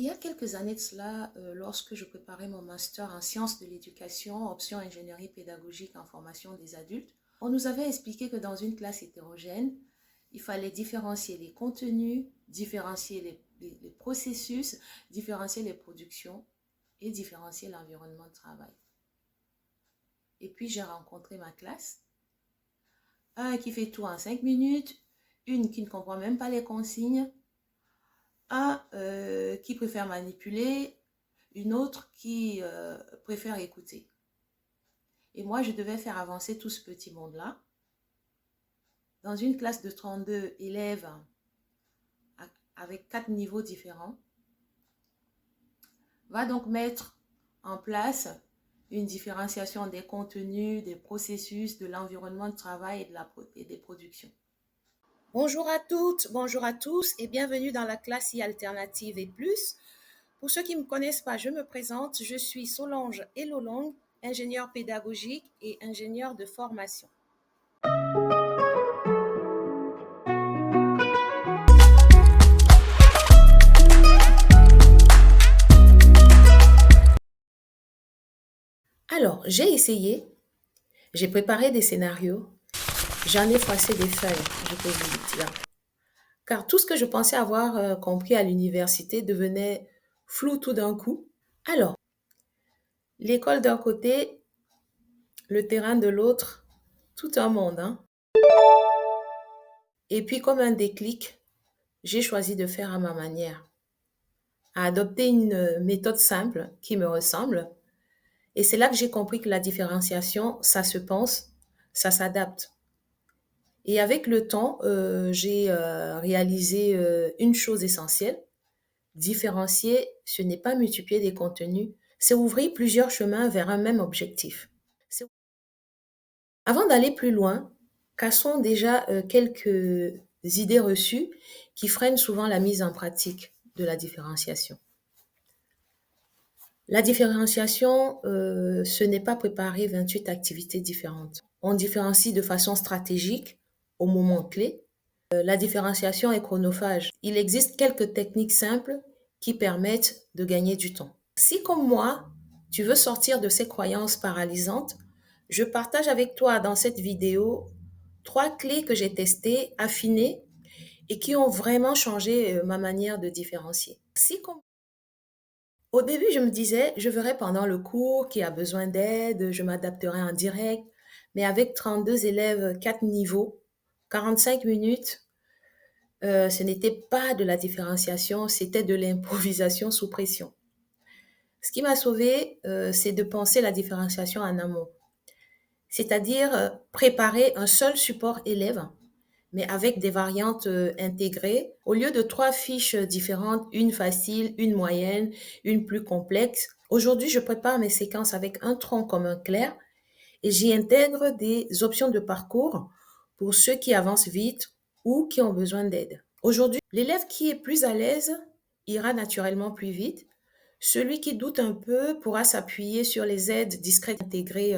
Il y a quelques années de cela, lorsque je préparais mon master en sciences de l'éducation, option ingénierie pédagogique en formation des adultes, on nous avait expliqué que dans une classe hétérogène, il fallait différencier les contenus, différencier les processus, différencier les productions et différencier l'environnement de travail. Et puis j'ai rencontré ma classe, un qui fait tout en 5 minutes, une qui ne comprend même pas les consignes, un qui préfère manipuler, une autre qui préfère écouter. Et moi, je devais faire avancer tout ce petit monde-là dans une classe de 32 élèves avec 4 niveaux différents. Va donc mettre en place une différenciation des contenus, des processus, de l'environnement de travail et des productions. Bonjour à toutes, bonjour à tous et bienvenue dans la classe e-alternative et plus. Pour ceux qui ne me connaissent pas, je me présente, je suis Solange Elolong, ingénieure pédagogique et ingénieure de formation. Alors, j'ai préparé des scénarios, j'en ai effacé des feuilles, je peux vous le dire. Car tout ce que je pensais avoir compris à l'université devenait flou tout d'un coup. Alors, l'école d'un côté, le terrain de l'autre, tout un monde, hein. Et puis, comme un déclic, j'ai choisi de faire à ma manière, à adopter une méthode simple qui me ressemble. Et c'est là que j'ai compris que la différenciation, ça se pense, ça s'adapte. Et avec le temps, j'ai réalisé une chose essentielle. Différencier, ce n'est pas multiplier des contenus, c'est ouvrir plusieurs chemins vers un même objectif. Avant d'aller plus loin, cassons déjà quelques idées reçues qui freinent souvent la mise en pratique de la différenciation. La différenciation, ce n'est pas préparer 28 activités différentes. On différencie de façon stratégique au moment clé. La différenciation est chronophage. Il existe quelques techniques simples qui permettent de gagner du temps. Si comme moi, tu veux sortir de ces croyances paralysantes, je partage avec toi dans cette vidéo 3 clés que j'ai testées, affinées et qui ont vraiment changé ma manière de différencier. Si comme Au début, je me disais, je verrai pendant le cours qui a besoin d'aide, je m'adapterai en direct. Mais avec 32 élèves, 4 niveaux, 45 minutes, ce n'était pas de la différenciation, c'était de l'improvisation sous pression. Ce qui m'a sauvée, c'est de penser la différenciation en amont. C'est-à-dire préparer un seul support élève, mais avec des variantes intégrées. Au lieu de 3 fiches différentes, une facile, une moyenne, une plus complexe, aujourd'hui, je prépare mes séquences avec un tronc commun clair et j'y intègre des options de parcours pour ceux qui avancent vite ou qui ont besoin d'aide. Aujourd'hui, l'élève qui est plus à l'aise ira naturellement plus vite. Celui qui doute un peu pourra s'appuyer sur les aides discrètes intégrées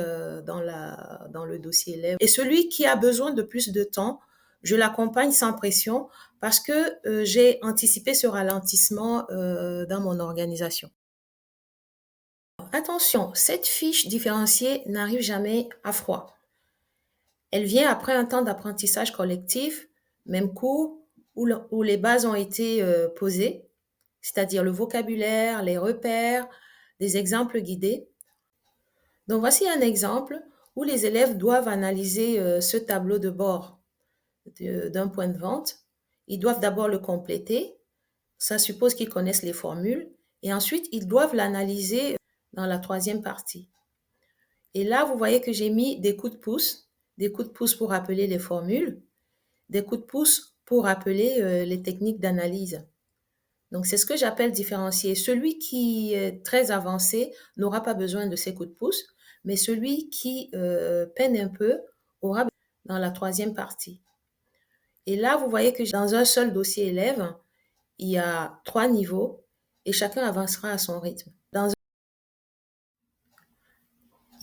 dans le dossier élève. Et celui qui a besoin de plus de temps, je l'accompagne sans pression parce que j'ai anticipé ce ralentissement dans mon organisation. Attention, cette fiche différenciée n'arrive jamais à froid. Elle vient après un temps d'apprentissage collectif, même cours, où les bases ont été posées, c'est-à-dire le vocabulaire, les repères, des exemples guidés. Donc voici un exemple où les élèves doivent analyser ce tableau de bord d'un point de vente. Ils doivent d'abord le compléter, ça suppose qu'ils connaissent les formules, et ensuite ils doivent l'analyser dans la troisième partie. Et là, vous voyez que j'ai mis des coups de pouce pour rappeler les formules, des coups de pouce pour rappeler les techniques d'analyse. Donc, c'est ce que j'appelle différencier. Celui qui est très avancé n'aura pas besoin de ces coups de pouce, mais celui qui peine un peu aura besoin dans la troisième partie. Et là, vous voyez que dans un seul dossier élève, il y a 3 niveaux et chacun avancera à son rythme.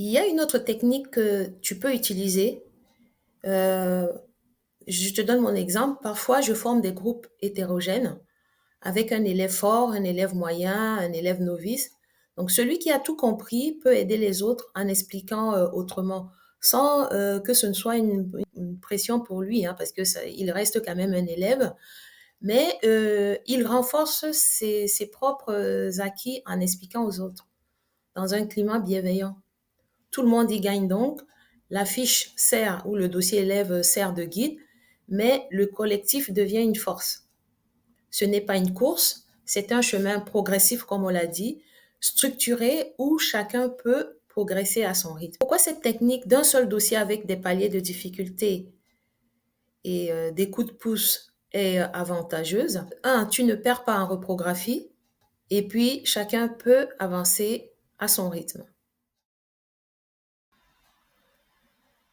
Il y a une autre technique que tu peux utiliser. Je te donne mon exemple. Parfois, je forme des groupes hétérogènes avec un élève fort, un élève moyen, un élève novice. Donc, celui qui a tout compris peut aider les autres en expliquant autrement, sans que ce ne soit une pression pour lui, hein, parce que il reste quand même un élève, mais il renforce ses propres acquis en expliquant aux autres, dans un climat bienveillant. Tout le monde y gagne donc. La fiche sert, ou le dossier élève sert de guide, mais le collectif devient une force. Ce n'est pas une course, c'est un chemin progressif, comme on l'a dit, structuré où chacun peut progresser à son rythme. Pourquoi cette technique d'un seul dossier avec des paliers de difficulté et des coups de pouce est avantageuse? Un, tu ne perds pas en reprographie et puis chacun peut avancer à son rythme.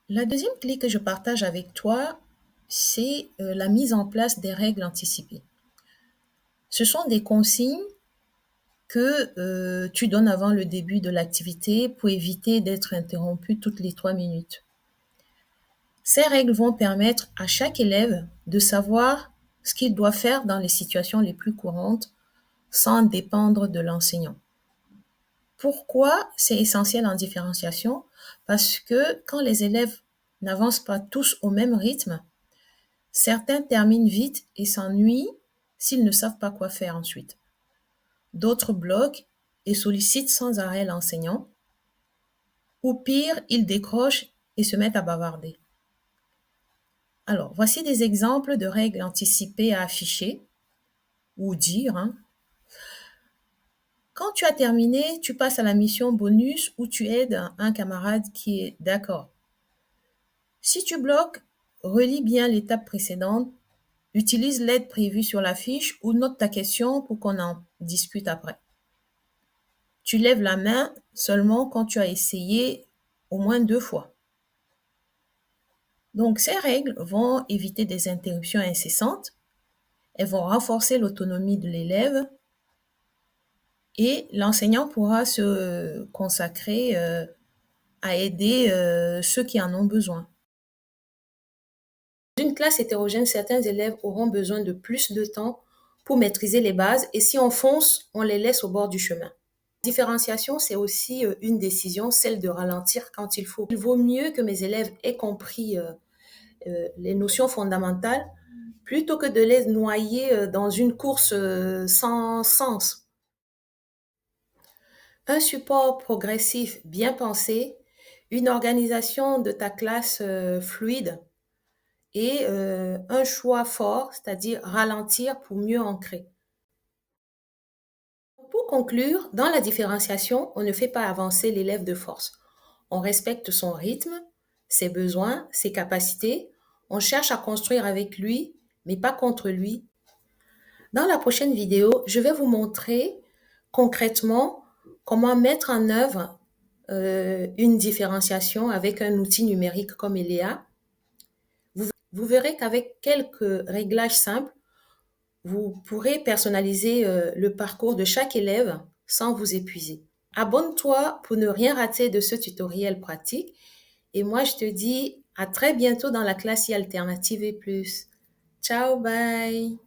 La deuxième clé que je partage avec toi, c'est la mise en place des règles anticipées. Ce sont des consignes que tu donnes avant le début de l'activité pour éviter d'être interrompu toutes les 3 minutes. Ces règles vont permettre à chaque élève de savoir ce qu'il doit faire dans les situations les plus courantes sans dépendre de l'enseignant. Pourquoi c'est essentiel en différenciation? Parce que quand les élèves n'avancent pas tous au même rythme, certains terminent vite et s'ennuient s'ils ne savent pas quoi faire ensuite. D'autres bloquent et sollicitent sans arrêt l'enseignant, ou pire, ils décrochent et se mettent à bavarder. Alors, voici des exemples de règles anticipées à afficher ou dire. Quand tu as terminé, tu passes à la mission bonus où tu aides un camarade qui est d'accord. Si tu bloques, relis bien l'étape précédente, utilise l'aide prévue sur la fiche ou note ta question pour qu'on en discute après. Tu lèves la main seulement quand tu as essayé au moins 2 fois. Donc, ces règles vont éviter des interruptions incessantes, elles vont renforcer l'autonomie de l'élève et l'enseignant pourra se consacrer à aider ceux qui en ont besoin. Dans une classe hétérogène, certains élèves auront besoin de plus de temps pour maîtriser les bases et si on fonce, on les laisse au bord du chemin. Différenciation, c'est aussi une décision, celle de ralentir quand il faut. Il vaut mieux que mes élèves aient compris les notions fondamentales plutôt que de les noyer dans une course sans sens. Un support progressif bien pensé, une organisation de ta classe fluide et un choix fort, c'est-à-dire ralentir pour mieux ancrer. Pour conclure, dans la différenciation, on ne fait pas avancer l'élève de force. On respecte son rythme, ses besoins, ses capacités. On cherche à construire avec lui, mais pas contre lui. Dans la prochaine vidéo, je vais vous montrer concrètement comment mettre en œuvre une différenciation avec un outil numérique comme Eléa. Vous verrez qu'avec quelques réglages simples, vous pourrez personnaliser le parcours de chaque élève sans vous épuiser. Abonne-toi pour ne rien rater de ce tutoriel pratique. Et moi, je te dis à très bientôt dans la classe e-alternative et plus. Ciao, bye!